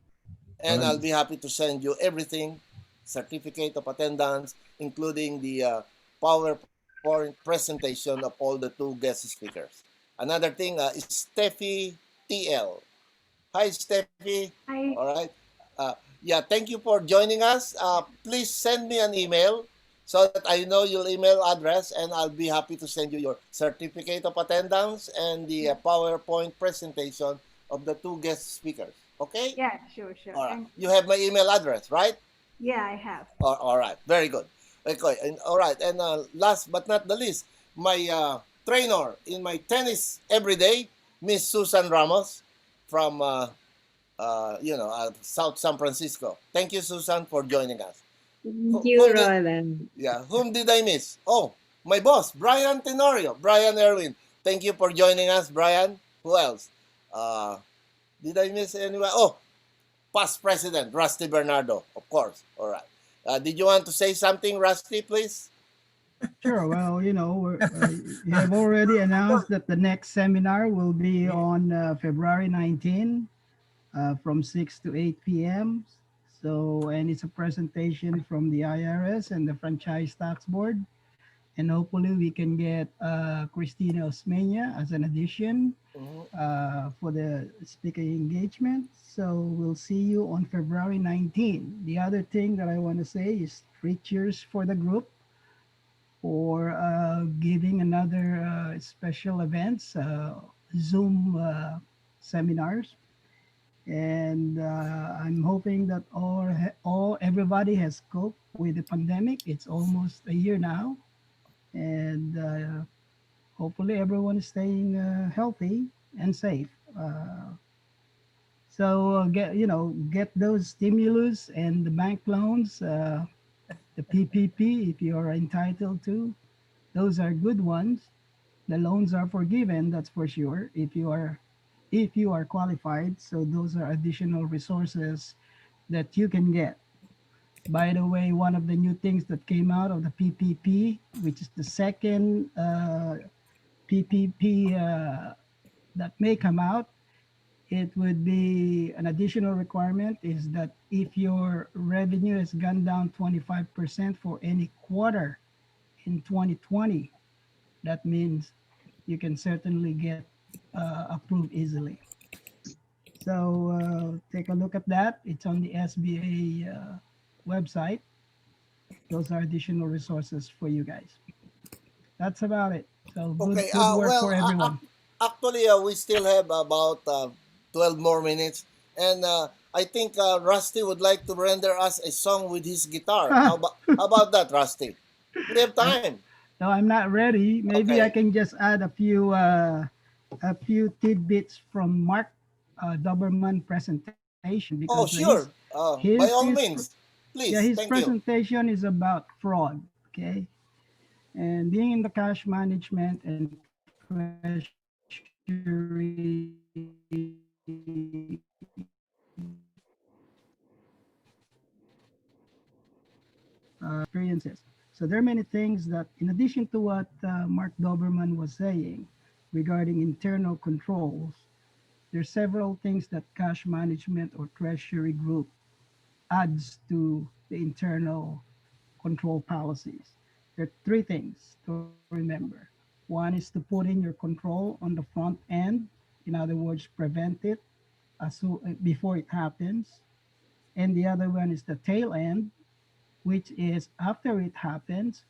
S7: and I'll be happy to send you everything, certificate of attendance, including the PowerPoint presentation of all the two guest speakers. Another thing is Steffi TL. Hi, Steffi.
S8: Hi.
S7: All right. Yeah, thank you for joining us. Please send me an email so that I know your email address, and I'll be happy to send you your certificate of attendance and the PowerPoint presentation of the two guest speakers. Okay?
S8: Yeah, sure.
S7: All right. You have my email address, right?
S8: Yeah, I have.
S7: All right. Very good. Okay. And all right. And last but not the least, my trainer in my tennis every day, Miss Susan Ramos from South San Francisco. Thank you, Susan, for joining us.
S8: Thank you, Roland.
S7: Yeah. Whom did I miss? Oh, my boss, Brian Tenorio, Brian Erwin. Thank you for joining us, Brian. Who else? Did I miss anyone? Oh, past president, Rusty Bernardo, of course. All right. Did you want to say something, Rusty, please?
S6: Sure. Well, you have already announced that the next seminar will be on February 19 from 6 to 8 p.m. So, and it's a presentation from the IRS and the Franchise Tax Board. And hopefully we can get Christina Osmeña as an addition for the speaking engagement. So we'll see you on February 19. The other thing that I want to say is 3 cheers for the group for giving another special events, Zoom seminars. And I'm hoping that everybody has coped with the pandemic. It's almost a year now, and hopefully everyone is staying healthy and safe. So get those stimulus and the bank loans, the PPP if you are entitled to. Those are good ones. The loans are forgiven, that's for sure, if you are qualified. So those are additional resources that you can get. By the way, one of the new things that came out of the PPP, which is the second PPP that may come out, it would be an additional requirement is that if your revenue has gone down 25% for any quarter in 2020, that means you can certainly get approved easily. So take a look at that. It's on the SBA website. Those are additional resources for you guys. That's about it. So good work for everyone.
S7: Actually, we still have about 12 more minutes. And I think Rusty would like to render us a song with his guitar. How about that, Rusty? We have time.
S6: No, I'm not ready. Maybe okay. I can just add a few tidbits from Mark Doberman presentation. Because
S7: sure. By all means. Please.
S6: Yeah, his presentation is about fraud. Okay. And being in the cash management and treasury experiences. So there are many things that, in addition to what Mark Doberman was saying regarding internal controls, there are several things that cash management or treasury group adds to the internal control policies. There are three things to remember. One is to put in your control on the front end, in other words, prevent it before it happens. And the other one is the tail end, which is after it happens,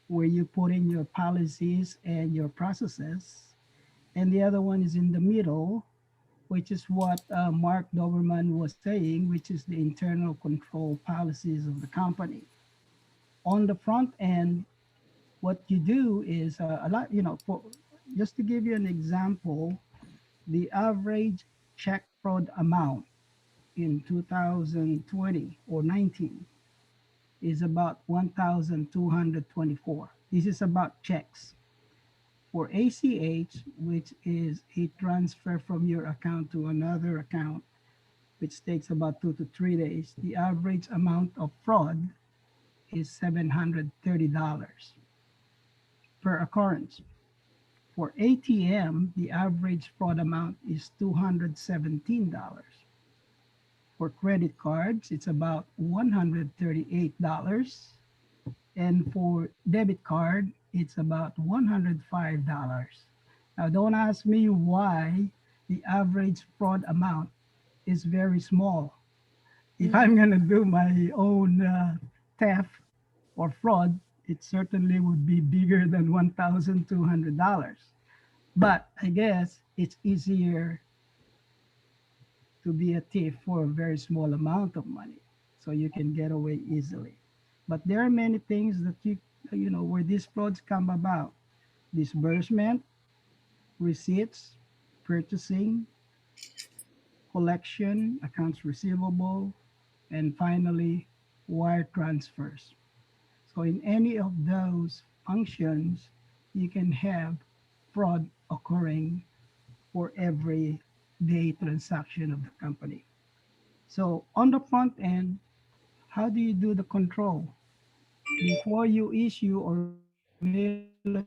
S6: where you put in your policies and your processes. And the other one is in the middle, which is what Mark Doberman was saying, which is the internal control policies of the company. On the front end, what you do is a lot, just to give you an example, the average check fraud amount in 2020 or 19 is about 1,224. This is about checks. For ACH, which is a transfer from your account to another account, which takes about 2 to 3 days, the average amount of fraud is $730 per occurrence. For ATM, the average fraud amount is $217. For credit cards, it's about $138. And for debit card, it's about $105. Now, don't ask me why the average fraud amount is very small. If I'm going to do my own theft or fraud, it certainly would be bigger than $1,200. But I guess it's easier to be a thief for a very small amount of money, so you can get away easily. But there are many things that where these frauds come about: disbursement, receipts, purchasing, collection, accounts receivable, and finally, wire transfers. So in any of those functions, you can have fraud occurring for every day transaction of the company. So on the front end, how do you do the control? Before you issue or mail a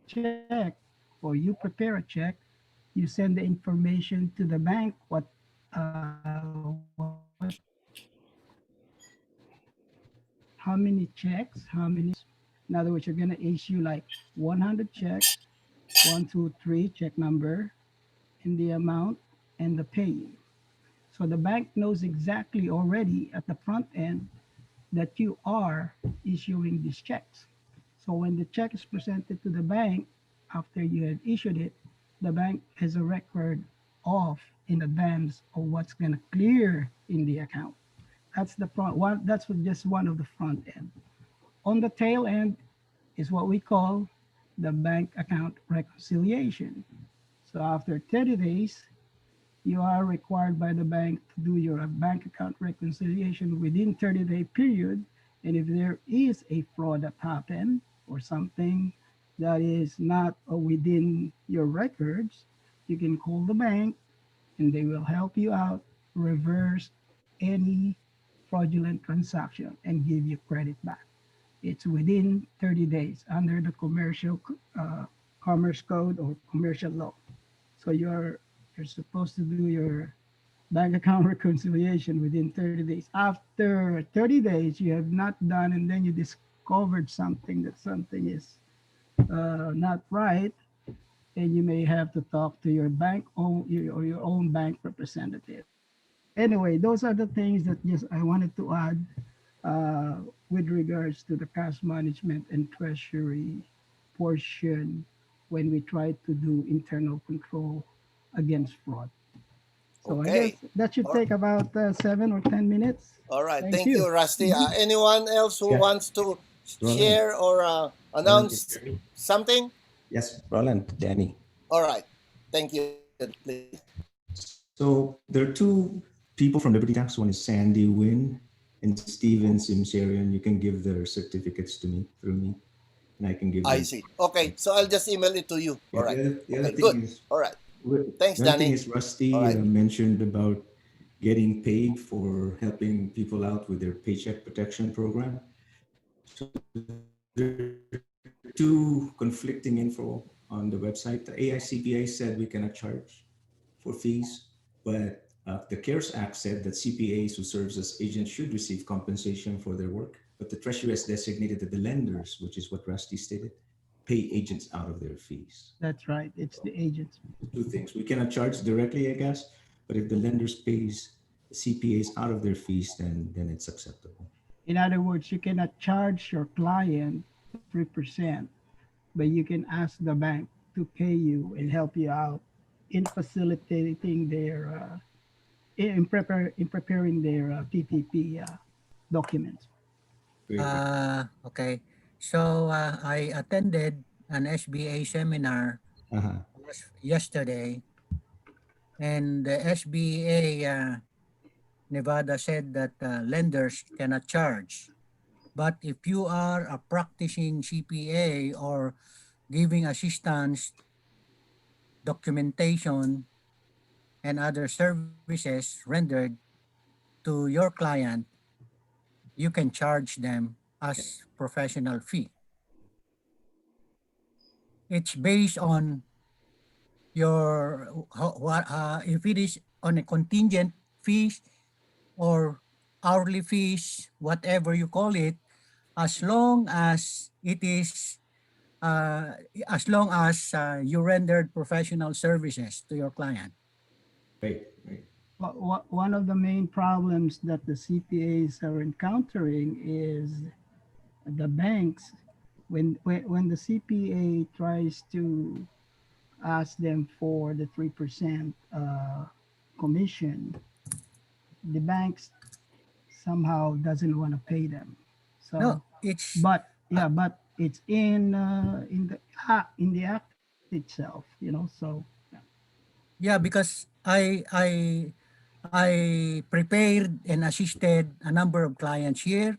S6: check or you prepare a check, you send the information to the bank how many checks, how many. In other words, you're going to issue like 100 checks, 123 check number, and the amount and the payee. So the bank knows exactly already at the front end that you are issuing these checks. So when the check is presented to the bank after you have issued it, the bank has a record of in advance of what's going to clear in the account. That's the front one. That's just one of the front end. On the tail end is what we call the bank account reconciliation. So after 30 days, you are required by the bank to do your bank account reconciliation within 30-day period. And if there is a fraud that happened or something that is not within your records, you can call the bank and they will help you out, reverse any fraudulent transaction and give you credit back. It's within 30 days under the commercial commerce code or commercial law. So you're supposed to do your bank account reconciliation within 30 days. After 30 days, you have not done, and then you discovered something is not right, and you may have to talk to your bank or your own bank representative. Anyway, those are the things that just I wanted to add with regards to the cash management and treasury portion when we try to do internal control against fraud. So I guess that should take about 7 or 10 minutes.
S7: All right. Thank you, Rusty. Anyone else who wants to share or announce something?
S3: Yes, Roland, Danny.
S7: All right. Thank you. Please.
S3: So there are two people from Liberty Tax. One is Sandy Wynn and Steven Simsarian. You can give their certificates to me through me, and I can give.
S7: I see. Okay, so I'll just email it to you. All right.
S3: The other thing
S7: good.
S3: is,
S7: all right. Thanks,
S3: One thing
S7: Danny.
S3: is Rusty
S7: All right.
S3: mentioned about getting paid for helping people out with their paycheck protection program. So there are two conflicting info on the website. The AICPA said we cannot charge for fees, but the CARES Act said that CPAs who serves as agents should receive compensation for their work. But the Treasury has designated that the lenders, which is what Rusty stated, pay agents out of their fees.
S6: That's right. It's the agents.
S3: Two things. We cannot charge directly, I guess, but if the lenders pays the CPAs out of their fees, then it's acceptable.
S6: In other words, you cannot charge your client 3%, but you can ask the bank to pay you and help you out in facilitating their in preparing their PPP documents.
S4: Okay. So I attended an SBA seminar yesterday, and the SBA Nevada said that lenders cannot charge. But if you are a practicing CPA or giving assistance, documentation, and other services rendered to your client, you can charge them as professional fee. It's based on your if it is on a contingent fees or hourly fees, whatever you call it, as long as it is as long as you rendered professional services to your client.
S3: Right.
S6: One of the main problems that the CPAs are encountering is the banks. When the CPA tries to ask them for the 3% commission, the banks somehow doesn't want to pay them. So,
S4: no, it's
S6: but it's in the act itself, So
S4: yeah, because I prepared and assisted a number of clients here,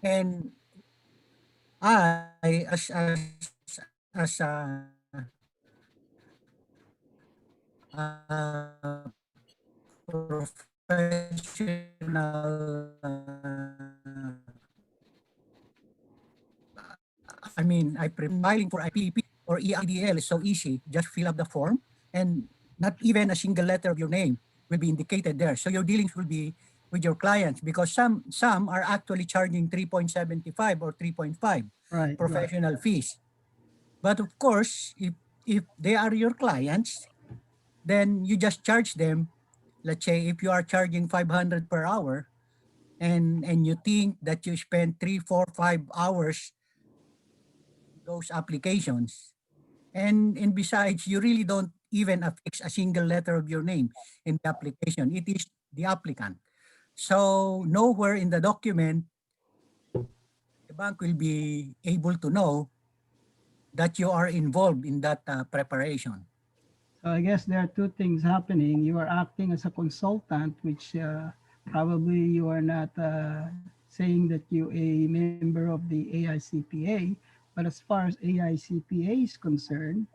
S4: and I as a professional I mean, filing for IPP or EIDL is so easy. Just fill up the form, and not even a single letter of your name will be indicated there. So your dealings will be with your clients, because some are actually charging 3.75 or 3.5 professional fees. But of course, if they are your clients, then you just charge them. Let's say if you are charging 500 per hour, and you think that you spend 3, 4, 5 hours those applications, and besides, you really don't even affix a single letter of your name in the application. It is the applicant. So nowhere in the document the bank will be able to know that you are involved in that preparation.
S6: So I guess there are two things happening. You are acting as a consultant, which probably you are not saying that you a member of the AICPA. But as far as AICPA is concerned,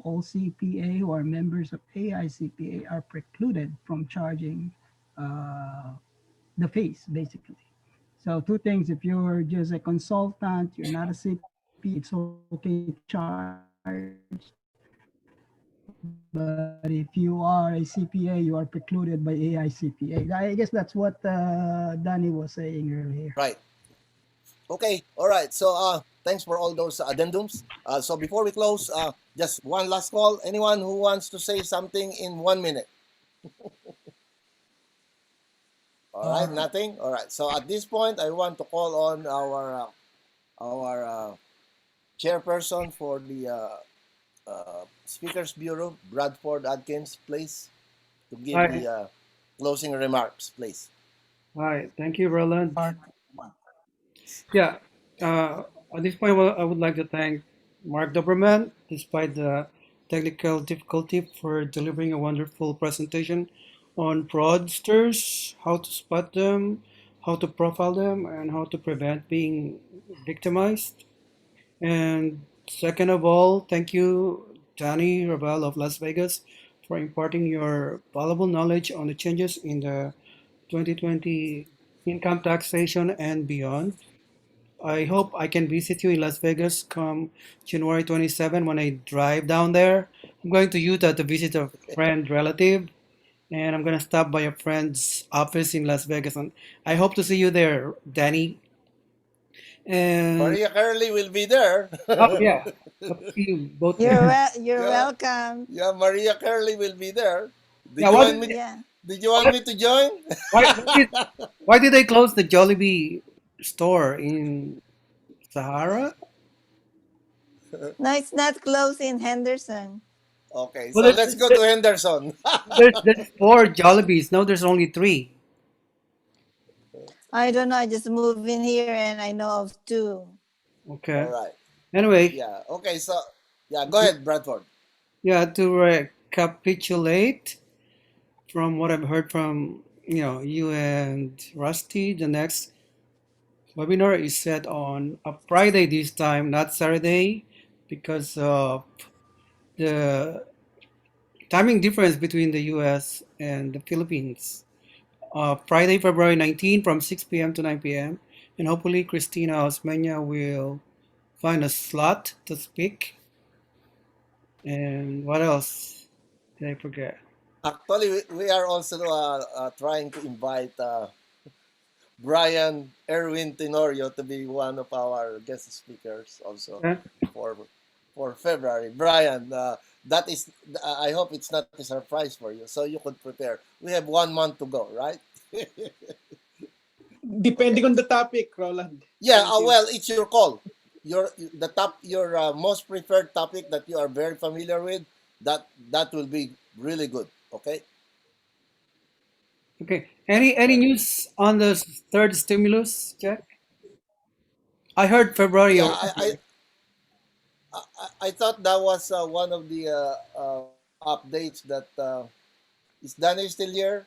S6: all CPA who are members of AICPA are precluded from charging the fees, basically. So two things: if you're just a consultant, you're not a CPA, it's okay to charge. But if you are a CPA, you are precluded by AICPA. I guess that's what Danny was saying earlier.
S7: Right. Okay. All right. So thanks for all those addendums. So before we close, just one last call. Anyone who wants to say something in 1 minute? All right. Nothing. All right. So at this point, I want to call on our chairperson for the Speakers Bureau, Bradford.adkins, please, to give the closing remarks, please.
S5: Hi, thank you, Roland. Yeah, at this point, I would like to thank Mark Doberman, despite the technical difficulty, for delivering a wonderful presentation on fraudsters, how to spot them, how to profile them, and how to prevent being victimized. And second of all, thank you Danny Raval of Las Vegas, for imparting your valuable knowledge on the changes in the 2020 income taxation and beyond. I hope I can visit you in Las Vegas come January 27 when I drive down there. I'm going to Utah to visit a friend relative, and I'm going to stop by a friend's office in Las Vegas. And I hope to see you there, Danny. And
S7: Maria Curley will be there.
S5: oh yeah, hope to see you both
S1: You're
S5: there.
S1: you're
S7: Yeah,
S1: welcome.
S7: yeah, Maria Curley will be there.
S5: Yeah,
S7: Did you want me?
S1: Yeah.
S7: Did you want me to join?
S5: why did they close the Jollibee store in Sahara?
S1: No, it's not close in Henderson.
S7: Okay,
S5: Well,
S7: so let's go to Henderson.
S5: there's four Jollibees. Now there's only three.
S1: I don't know. I just moved in here and I know of two.
S5: Okay.
S7: All right.
S5: Anyway,
S7: Yeah. Okay. So, yeah. Go ahead, Bradford.
S5: yeah, to recapitulate from what I've heard from you and Rusty, the next webinar is set on a Friday this time, not Saturday, because of the timing difference between the US and the Philippines. Friday, February 19 from 6 p.m. to 9 p.m. And hopefully Christina Osmeña will find a slot to speak. And what else did I forget?
S7: Actually, we are also trying to invite Brian Erwin Tenorio to be one of our guest speakers also for February. Brian, that is, I hope it's not a surprise for you, so you could prepare. We have 1 month to go, right?
S9: Depending on the topic, Roland.
S7: Yeah, well, it's your call. Your most preferred topic that you are very familiar with, that will be really good. Okay.
S5: Okay. Any news on the third stimulus, Jack? I heard February
S7: Yeah,
S5: already.
S7: I thought that was one of the updates that is Danny still here?